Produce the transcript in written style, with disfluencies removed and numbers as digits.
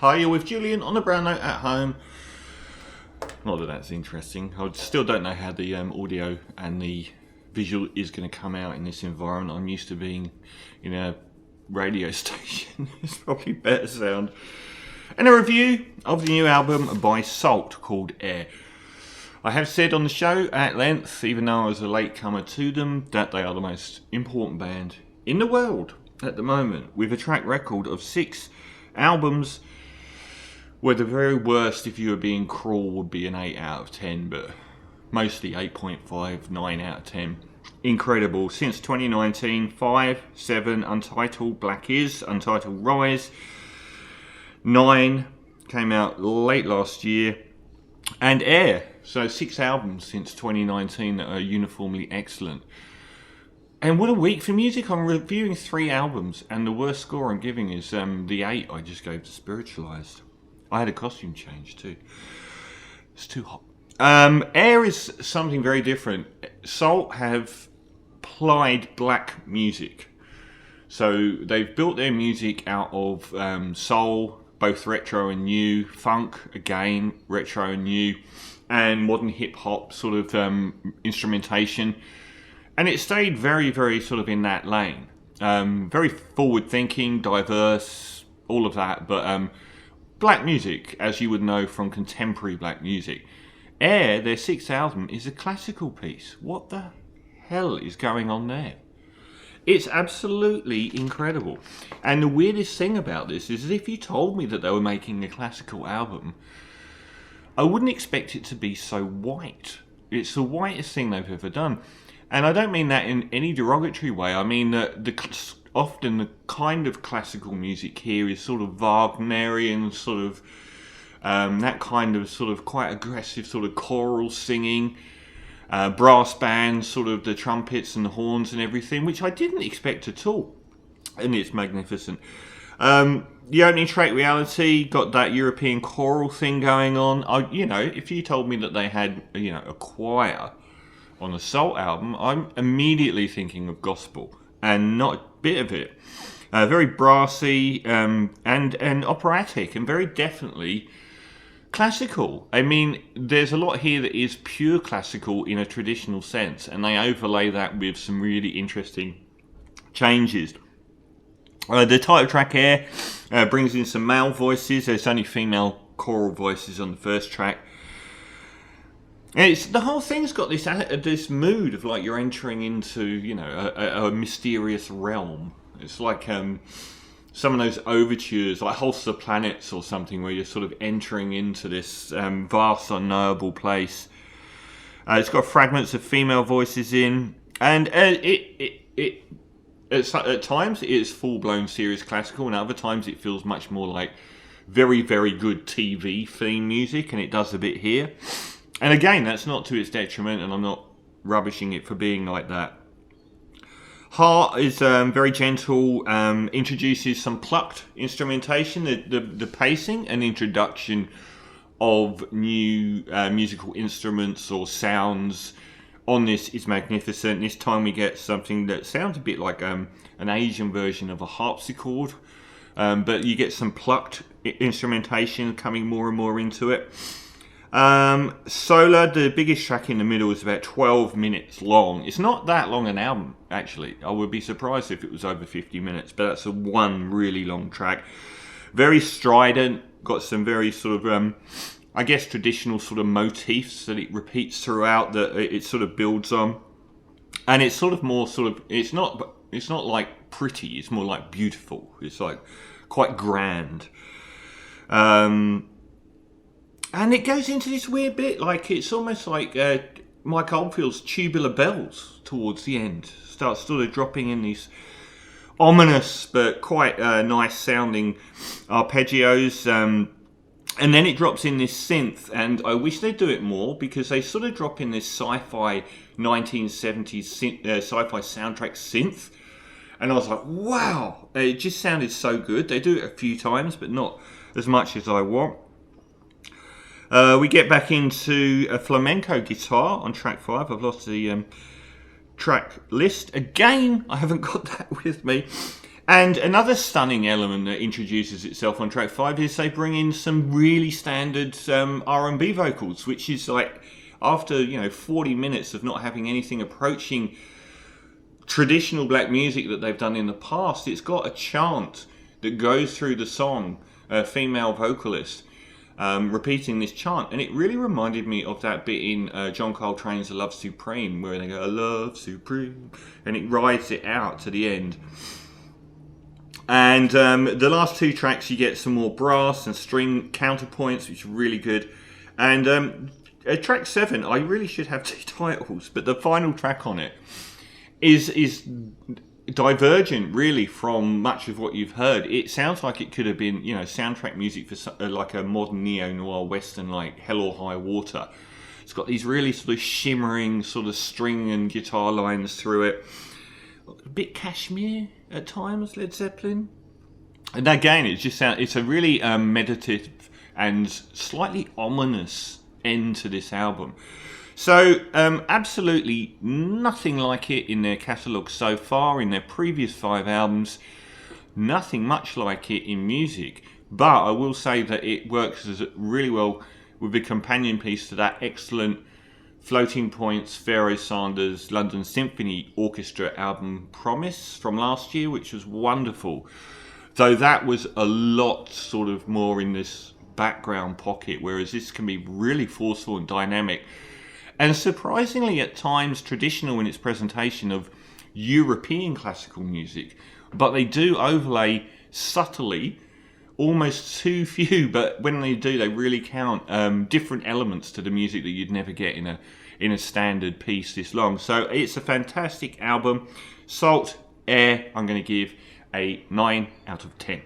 Hi, you're with Julian on the brown note at home. Not that that's interesting. I still don't know how the audio and the visual is going to come out in this environment. I'm used to being in a radio station. It's probably better sound. And a review of the new album by Sault called Air. I have said on the show at length, even though I was a latecomer to them, that they are the most important band in the world at the moment, with a track record of 6 albums, where the very worst, if you were being cruel, would be an 8 out of 10, but mostly 8.5, 9 out of 10. Incredible. Since 2019, 5, 7, Untitled, Black Is, Untitled Rise, 9 came out late last year, and Air. So 6 albums since 2019 that are uniformly excellent. And what a week for music. I'm reviewing 3 albums, and the worst score I'm giving is the 8 I just gave to Spiritualized. I had a costume change too. It's too hot. Air is something very different. Sault have applied black music. So they've built their music out of soul, both retro and new, funk, again, retro and new, and modern hip-hop sort of instrumentation. And it stayed very, very sort of in that lane. Very forward-thinking, diverse, all of that, but black music, as you would know from contemporary black music. Air, their 6th album, is a classical piece. What the hell is going on there? It's absolutely incredible. And the weirdest thing about this is if you told me that they were making a classical album, I wouldn't expect it to be so white. It's the whitest thing they've ever done. And I don't mean that in any derogatory way. I mean that often the kind of classical music here is sort of Wagnerian, sort of that kind of sort of quite aggressive sort of choral singing, brass bands, sort of the trumpets and the horns and everything, which I didn't expect at all. And it's magnificent. The opening track, Reality, got that European choral thing going on. If you told me that they had, a choir on a Sault album, I'm immediately thinking of gospel, and not a bit of it. Very brassy and operatic, and very definitely classical. I mean, there's a lot here that is pure classical in a traditional sense, and they overlay that with some really interesting changes. The title track, Air, brings in some male voices. There's only female choral voices on the first track. And the whole thing's got this mood of like you're entering into, a mysterious realm. It's like some of those overtures, like Holster the Planets or something, where you're sort of entering into this vast, unknowable place. It's got fragments of female voices in, and at times it is full-blown serious classical, and other times it feels much more like very, very good TV theme music, and it does a bit here. And again, that's not to its detriment, and I'm not rubbishing it for being like that. Heart is very gentle, introduces some plucked instrumentation, the pacing and introduction of new musical instruments or sounds on this is magnificent. This time we get something that sounds a bit like an Asian version of a harpsichord, but you get some plucked instrumentation coming more and more into it. Solar, the biggest track in the middle, is about 12 minutes long. It's not that long an album, actually. I would be surprised if it was over 50 minutes, but that's one really long track. Very strident, got some very sort of, traditional sort of motifs that it repeats throughout, that it sort of builds on. And it's sort of more sort of, it's not like pretty, it's more like beautiful. It's like quite grand. And it goes into this weird bit, like it's almost like Mike Oldfield's Tubular Bells towards the end. Starts sort of dropping in these ominous but quite nice sounding arpeggios. And then it drops in this synth, and I wish they'd do it more, because they sort of drop in this sci-fi 1970s sci-fi soundtrack synth. And I was like, wow, it just sounded so good. They do it a few times, but not as much as I want. We get back into a flamenco guitar on track 5. I've lost the track list. Again, I haven't got that with me. And another stunning element that introduces itself on track 5 is they bring in some really standard R&B vocals, which is like, after 40 minutes of not having anything approaching traditional black music that they've done in the past, it's got a chant that goes through the song, a female vocalist repeating this chant, and it really reminded me of that bit in John Coltrane's "A Love Supreme," where they go "A Love Supreme," and it rides it out to the end. And the last two tracks, you get some more brass and string counterpoints, which are really good. And track 7, I really should have 2 titles, but the final track on it is divergent, really, from much of what you've heard. It sounds like it could have been, soundtrack music for like a modern neo-noir western, like Hell or High Water. It's got these really sort of shimmering sort of string and guitar lines through it. A bit Kashmir at times, Led Zeppelin. And again, it's a really meditative and slightly ominous end to this album. So absolutely nothing like it in their catalogue so far. In their previous 5 albums, nothing much like it in music. But I will say that it works really well with the companion piece to that excellent Floating Points, Pharoah Sanders, London Symphony Orchestra album Promise from last year, which was wonderful. Though that was a lot sort of more in this background pocket, whereas this can be really forceful and dynamic. And surprisingly at times traditional in its presentation of European classical music. But they do overlay subtly, almost too few, but when they do, they really count different elements to the music that you'd never get in a standard piece this long. So it's a fantastic album. Sault, Air, I'm going to give a 9 out of 10.